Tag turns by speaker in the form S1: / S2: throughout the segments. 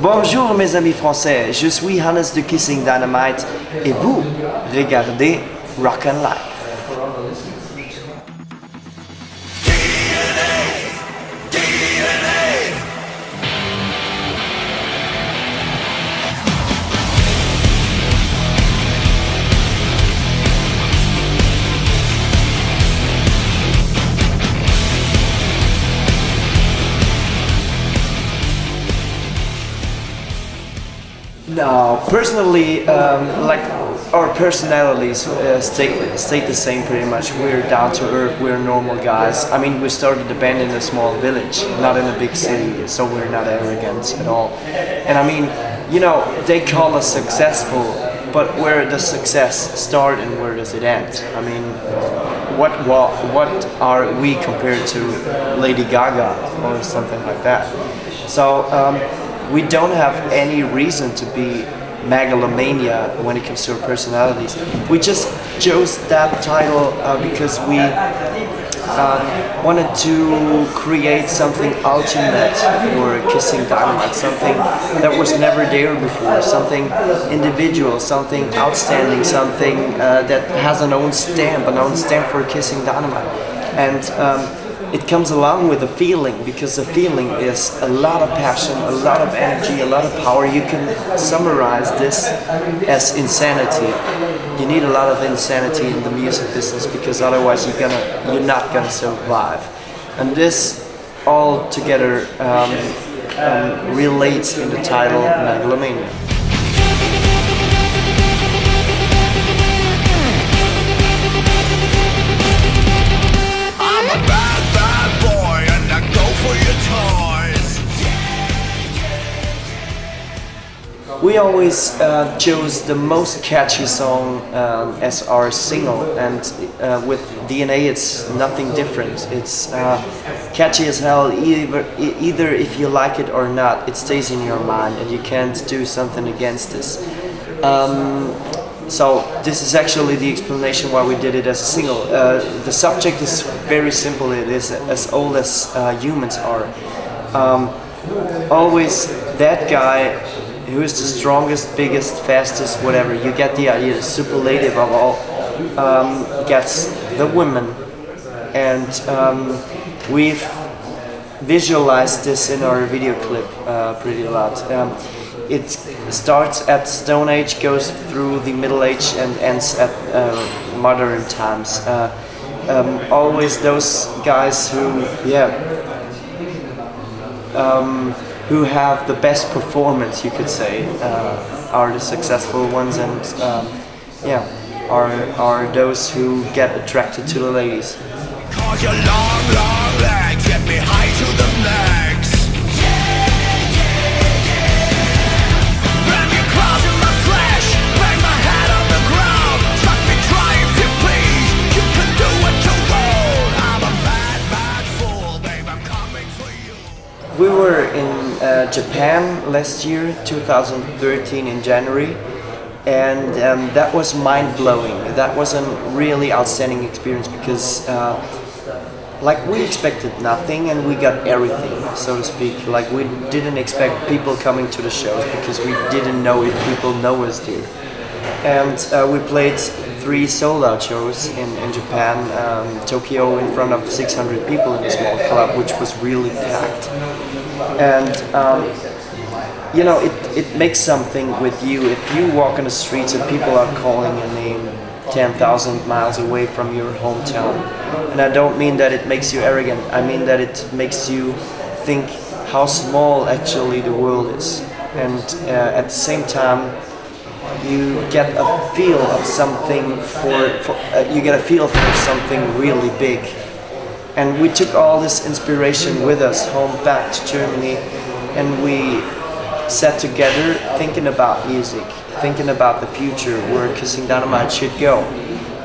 S1: Bonjour mes amis français, je suis Hannes de Kissin Dynamite et vous regardez Rocknlive. No, personally, like our personalities stay the same pretty much. We're down to earth, we're normal guys. I mean, we started the band in a small village, not in a big city, so we're not arrogant at all. And I mean, you know, they call us successful, but where does success start and where does it end? I mean, what are we compared to Lady Gaga or something like that? So. We don't have any reason to be megalomania when it comes to our personalities. We just chose that title because we wanted to create something ultimate for Kissin Dynamite, something that was never there before, something individual, something outstanding, something that has an own stamp for Kissin Dynamite. And it comes along with a feeling, because the feeling is a lot of passion, a lot of energy, a lot of power. You can summarize this as insanity. You need a lot of insanity in the music business, because otherwise you're not gonna survive. And this all together relates in the title Megalomania. We always chose the most catchy song as our single, and with DNA it's nothing different. It's catchy as hell, either if you like it or not, it stays in your mind and you can't do something against this. So this is actually the explanation why we did it as a single. The subject is very simple. It is as old as humans are. Always that guy who is the strongest, biggest, fastest, whatever. You get the idea. The superlative of all gets the women, and we've visualized this in our video clip pretty a lot. It starts at Stone Age, goes through the Middle Age, and ends at modern times. Always those guys who, who have the best performance, you could say, are the successful ones, and are those who get attracted to the ladies.
S2: Cause your long legs get me high to the legs. Ram your claws in my flesh, bang my head on the ground. Suck me dry if you please, you can do what you want. I'm a bad fool, babe, I'm coming for you.
S1: We were in Japan last year, 2013 in January, and that was mind-blowing. That was a really outstanding experience, because like we expected nothing and we got everything, so to speak. Like we didn't expect people coming to the shows because we didn't know if people know us there. And we played 3 sold-out shows in Japan, Tokyo in front of 600 people in a small club, which was really packed. And you know, it makes something with you if you walk on the streets and people are calling your name 10,000 miles away from your hometown. And I don't mean that it makes you arrogant, I mean that it makes you think how small actually the world is. And at the same time, you get a feel of something you get a feel for something really big. And we took all this inspiration with us home back to Germany, and we sat together thinking about music, thinking about the future, where Kissin Dynamite should go.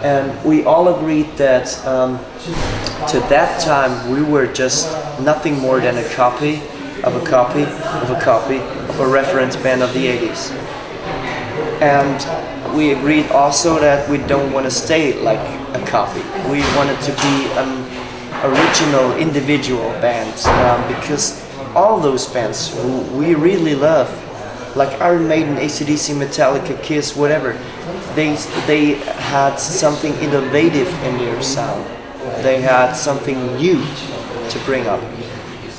S1: And we all agreed that to that time we were just nothing more than a copy of a copy of a copy of a reference band of the 80s. And we agreed also that we don't want to stay like a copy. We wanted to be an original individual band, because all those bands who we really love, like Iron Maiden, AC/DC, Metallica, Kiss, whatever, they had something innovative in their sound. They had something new to bring up,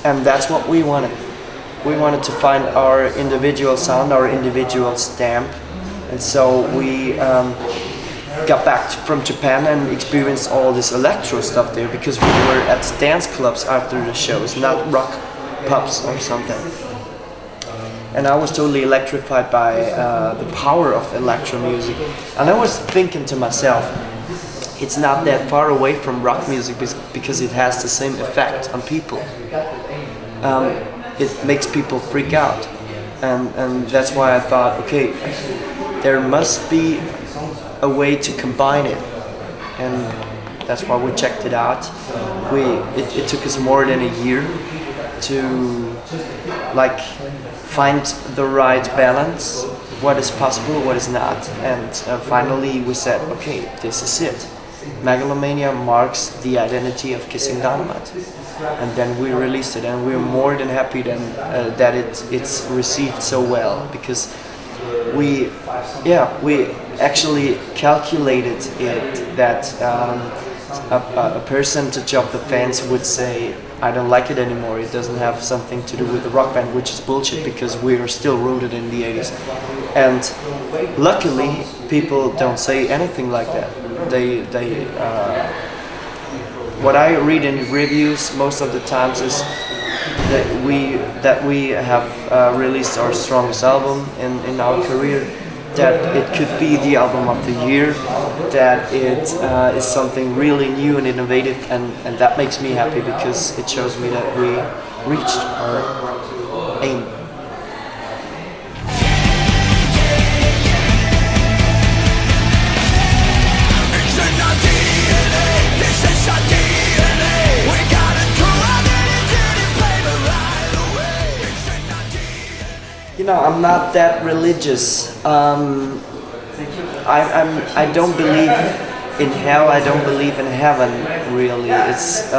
S1: and that's what we wanted. We wanted to find our individual sound, our individual stamp, and so we got back from Japan and experienced all this electro stuff there, because we were at dance clubs after the shows, not rock pubs or something. And I was totally electrified by the power of electro music. And I was thinking to myself, it's not that far away from rock music because it has the same effect on people. It makes people freak out. And that's why I thought, okay, there must be a way to combine it. And that's why we checked it out. It took us more than a year to like find the right balance, what is possible, what is not, and finally we said, okay, this is it. Megalomania marks the identity of Kissin Dynamite, and then we released it, and we're more than happy that it's received so well, because we actually calculated it that a percentage of the fans would say, I don't like it anymore, it doesn't have something to do with the rock band, which is bullshit because we are still rooted in the 80s. And luckily, people don't say anything like that. What I read in reviews most of the times is that we have released our strongest album in our career, that it could be the album of the year, that it is something really new and innovative, and that makes me happy because it shows me that we reached our aim. You know, I'm not that religious. I don't believe in hell. I don't believe in heaven. Really, it's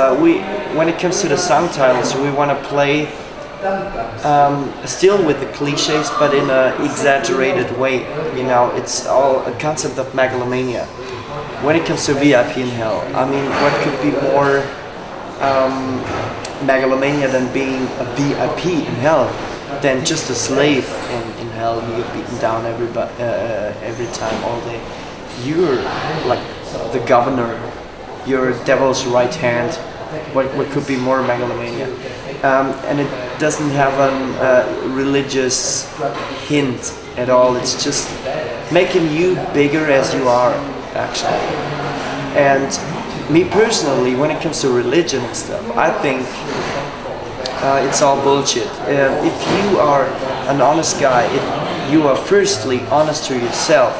S1: when it comes to the song titles, we want to play still with the cliches, but in an exaggerated way. You know, it's all a concept of megalomania. When it comes to VIP in hell, I mean, what could be more megalomania than being a VIP in hell? Than just a slave in hell. You get beaten down every time, all day. You're like the governor. You're devil's right hand. What could be more megalomania? And it doesn't have a religious hint at all. It's just making you bigger as you are, actually. And me personally, when it comes to religion and stuff, I think it's all bullshit. If you are an honest guy, if you are firstly honest to yourself,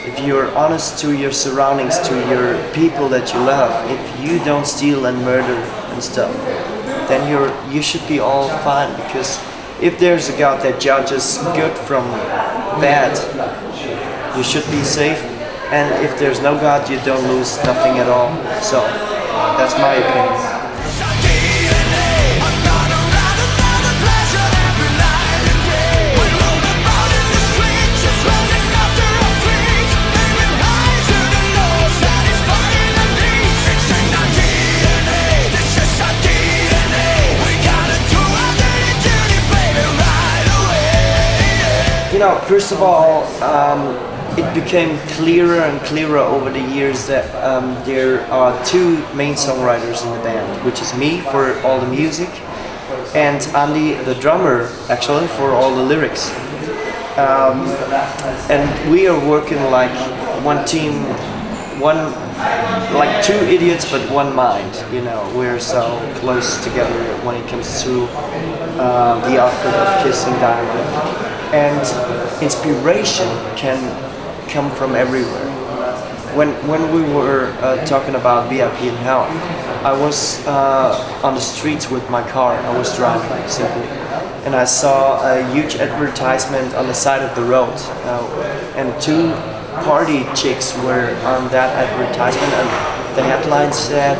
S1: if you're honest to your surroundings, to your people that you love, if you don't steal and murder and stuff, then you should be all fine. Because if there's a God that judges good from bad, you should be safe. And if there's no God, you don't lose nothing at all. So that's my opinion. You know, first of all, it became clearer and clearer over the years that there are two main songwriters in the band, which is me for all the music, and Andy, the drummer, actually, for all the lyrics. And we are working like one team, like two idiots but one mind. You know, we're so close together when it comes to the output of Kissin Dynamite. And inspiration can come from everywhere. When we were talking about VIP in Hell, I was on the streets with my car. I was driving simply, and I saw a huge advertisement on the side of the road, and two party chicks were on that advertisement, and the headline said,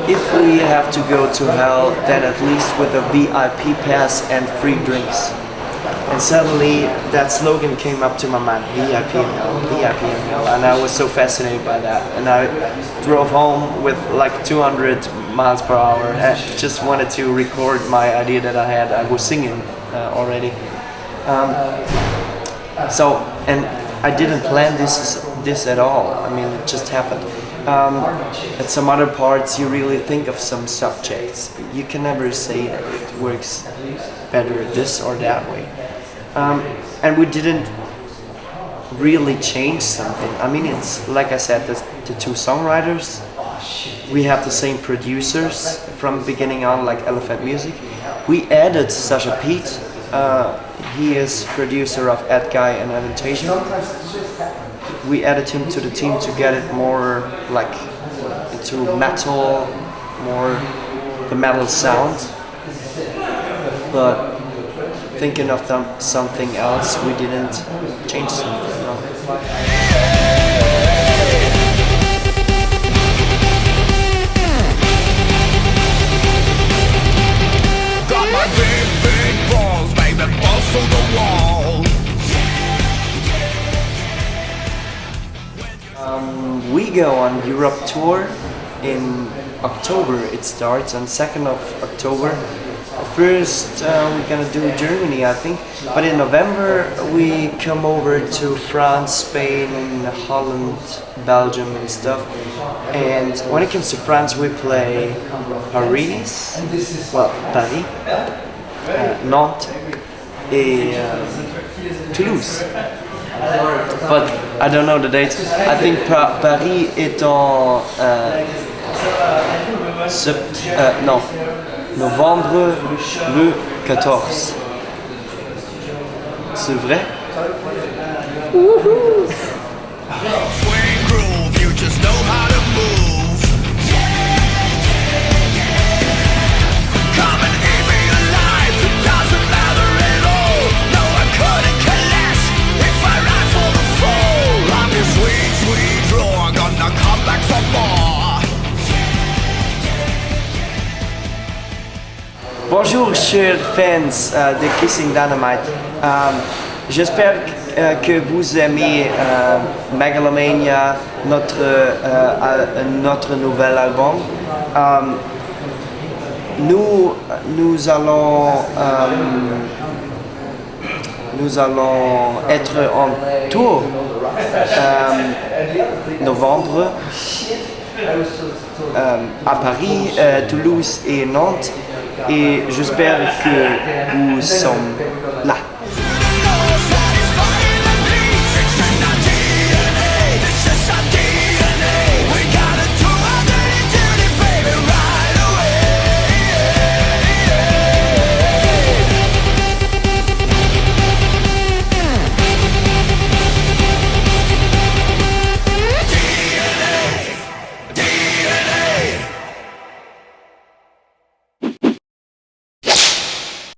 S1: if we have to go to hell, then at least with a VIP pass and free drinks. And suddenly that slogan came up to my mind, VIP in hell, VIP in hell, and I was so fascinated by that. And I drove home with like 200 miles per hour and just wanted to record my idea that I had. I was singing already. And I didn't plan this at all. I mean, it just happened. At some other parts, you really think of some subjects. You can never say that it works better this or that way. And we didn't really change something. I mean, it's like I said, the two songwriters. We have the same producers from beginning on, like Elephant Music. We added Sasha Pete. He is producer of Ed Guy and Avantasia. We added him to the team to get it more like into metal, more the metal sound. But thinking of something else, we didn't change something. No.
S2: Got my big, big balls, baby, balls to the wall.
S1: We go on Europe tour in October. It starts on 2nd of October. First we're gonna do Germany, I think, but in November we come over to France, Spain, Holland, Belgium and stuff. And when it comes to France, we play Paris, Nantes et Toulouse. But I don't know the dates. I think Paris est en novembre le 14. C'est vrai?
S2: Swing groove, you just know how to move. Come and eat me alive, it doesn't matter at all. No, I couldn't care less if I ran for the fall. I'm your sweet, sweet draw, gonna come back for more.
S1: Bonjour chers fans de Kissin Dynamite. J'espère que vous aimez Megalomania, notre nouvel album. Nous allons être en tour novembre à Paris, Toulouse et Nantes. Et j'espère que vous sommes